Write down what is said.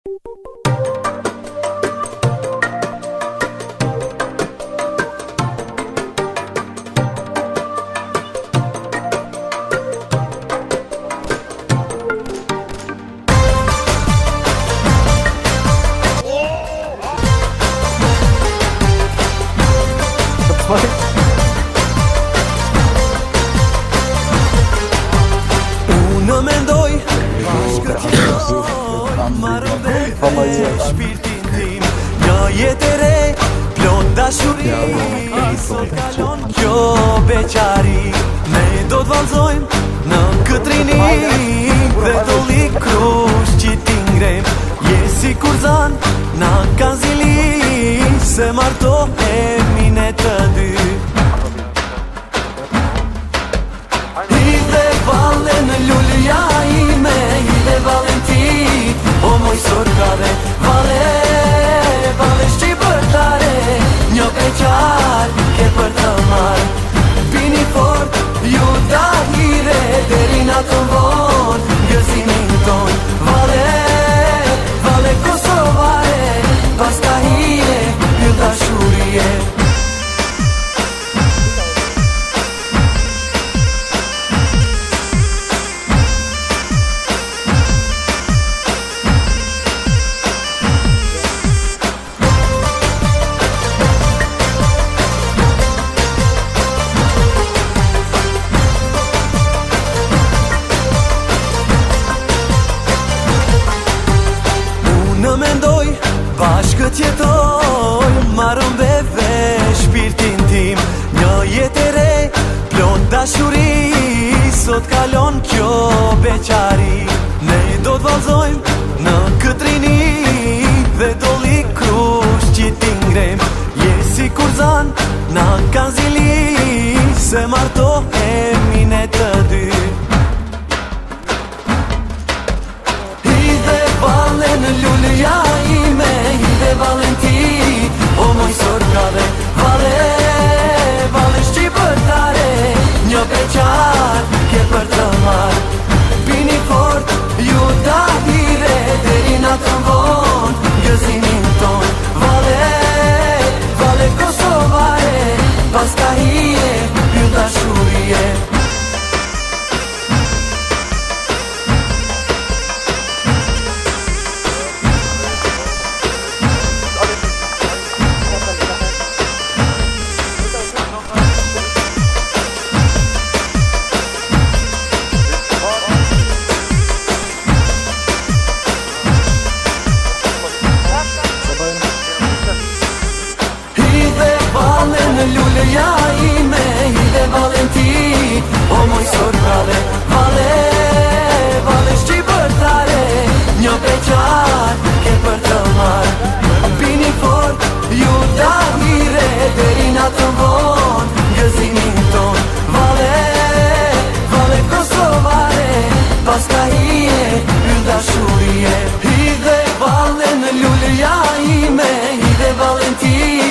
Unë mendoj bashkë t'jetoj marrën dhe shpirtin tim. Një jetë e re, plot dashuri, sot kalon kjo beqari. Ne do t'vallzojmë në këtë rini dhe do li krush që t'i ngrem. Je si kur zan, na kanë zili, se martohemi ne të dy. Hidhe valle në lulja ime, hidhe valen ti, o moj sorkave. Valle shqipërtare, një beqar ke për të marë. Bini fort, ju dahire, deri na të vonë, gëzimin ton. Valle kosovare, pas ka hire, ju dashurie. Në mendoj, bashkë t'jetoj, marrën beve shpirtin tim. Një jetë e re, plot dashuri, sot kalon kjo beqari. Ne do t'vallzojmë në këtë rini dhe do li krush që t'i ngrem. Je si kur zan, na kanë zili, se martohemi ne të dy. Valle në lulja ime, hidhe valen ti, o moj sorkave. Valle shqipërtare, një beqar ke për të marë. Bini fort, ju dahire, deri na të vonë, gëzimin ton. Valle kosovare, pas ka hije, ju dashurie. Në lulja ime, hidhe valen ti, o moj sorkave. Valle shqipërtare, një beqar ke për të marë. Bini fort, ju dahire, deri na të vonë.